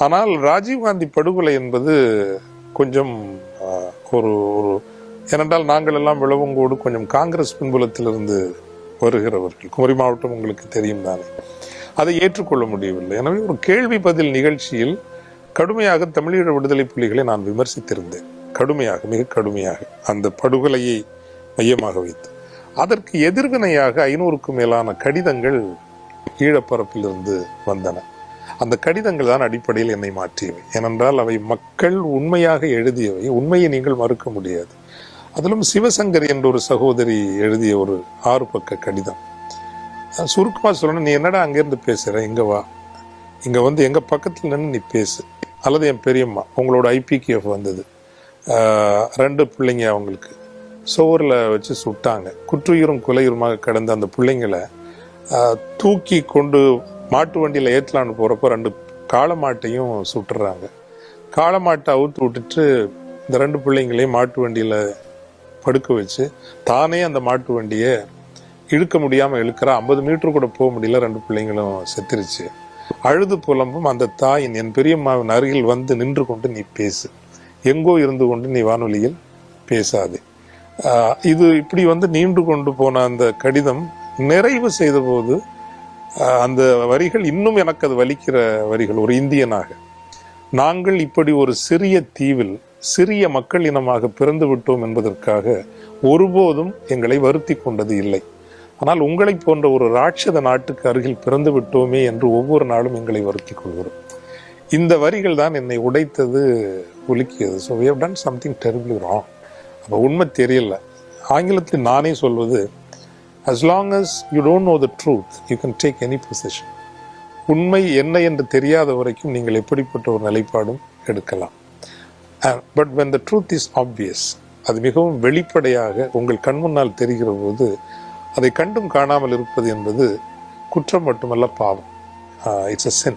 ஆனால் ராஜீவ்காந்தி படுகொலை என்பது கொஞ்சம் ஒரு ஒரு ஏனென்றால் நாங்கள் எல்லாம் விளவங்கோடு கொஞ்சம் காங்கிரஸ் பின்புலத்திலிருந்து வருகிறவர்கள். குமரி மாவட்டம் உங்களுக்கு தெரியும் தானே. அதை ஏற்றுக்கொள்ள முடியவில்லை. எனவே ஒரு கேள்வி பதில் நிகழ்ச்சியில் கடுமையாக தமிழீழ விடுதலை புலிகளை நான் விமர்சித்திருந்தேன். கடுமையாக, மிக கடுமையாக, அந்த படுகொலையை மையமாக வைத்து. அதற்கு எதிர்வினையாக 500க்கும் மேலான கடிதங்கள் ஈழப்பரப்பிலிருந்து வந்தன. அந்த கடிதங்கள் தான் அடிப்படையில் என்னை மாற்றியவை. ஏனென்றால் அவை மக்கள் உண்மையாக எழுதியவை. உண்மையை நீங்கள் மறுக்க முடியாது. அதிலும் சிவசங்கர் என்ற ஒரு சகோதரி எழுதிய ஒரு 6 பக்க கடிதம். சுருக்கமா சொல்லணும், நீ என்னடா அங்கிருந்து பேசுற, இங்க வா, இங்க வந்து எங்க பக்கத்துல நின்று நீ பேசு. அல்லது என் பெரியம்மா, உங்களோட ஐபிகேஎஃப் வந்தது, 2 பிள்ளைங்க அவங்களுக்கு சோர்ல வச்சு சுட்டாங்க. குற்றுயிரும் குலையுருமாக கடந்த அந்த பிள்ளைங்களை தூக்கி கொண்டு மாட்டு வண்டியில ஏற்றலான்னு போறப்போ 2 காளமாட்டையும் சுட்டுறாங்க. காளமாட்டை அவுத்து விட்டுட்டு இந்த 2 பிள்ளைங்களையும் மாட்டு வண்டியில படுக்க வச்சு தானே அந்த மாட்டு வண்டியை இழுக்க முடியாம இழுக்கிற 50 மீட்டர் கூட போக முடியல. 2 பிள்ளைங்களும் செத்துருச்சு. அழுது புலம்பும் அந்த தாயின் என் பெரியம்மாவின் அருகில் வந்து நின்று கொண்டு நீ பேசு, எங்கோ இருந்து கொண்டு நீ வானொலியில் பேசாதே. இது இப்படி வந்து நீண்டு கொண்டு போன அந்த கடிதம் நிறைவு செய்த போது அந்த வரிகள் இன்னும் எனக்கு அது வலிக்கிற வரிகள். ஒரு இந்தியனாக நாங்கள் இப்படி ஒரு சிறிய தீவில் சிறிய மக்கள் இனமாக பிறந்து விட்டோம் என்பதற்காக ஒருபோதும் எங்களை வருத்தி கொண்டது இல்லை. ஆனால் உங்களை போன்ற ஒரு ராட்சத நாட்டுக்கு அருகில் பிறந்து விட்டோமே என்று ஒவ்வொரு நாளும் எங்களை வருத்தி கொள்கிறோம். இந்த வரிகள் தான் என்னை உடைத்தது, உலுக்கியது. So we have done something terribly wrong. அப்போ உண்மை தெரியல. ஆங்கிலத்தில் நானே சொல்வது, as long as you don't know the truth, you can take any position. உண்மை என்ன என்று தெரியாத வரைக்கும் நீங்கள் எப்படிப்பட்ட ஒரு நிலைப்பாடும் எடுக்கலாம். But when the truth is obvious, அது மிகவும் வெளிப்படையாக உங்கள் கண் முன்னால் தெரிகிற போது அதை கண்டும் காணாமல் இருப்பது என்பது குற்றம் மட்டுமல்ல, பாவம். It's a sin.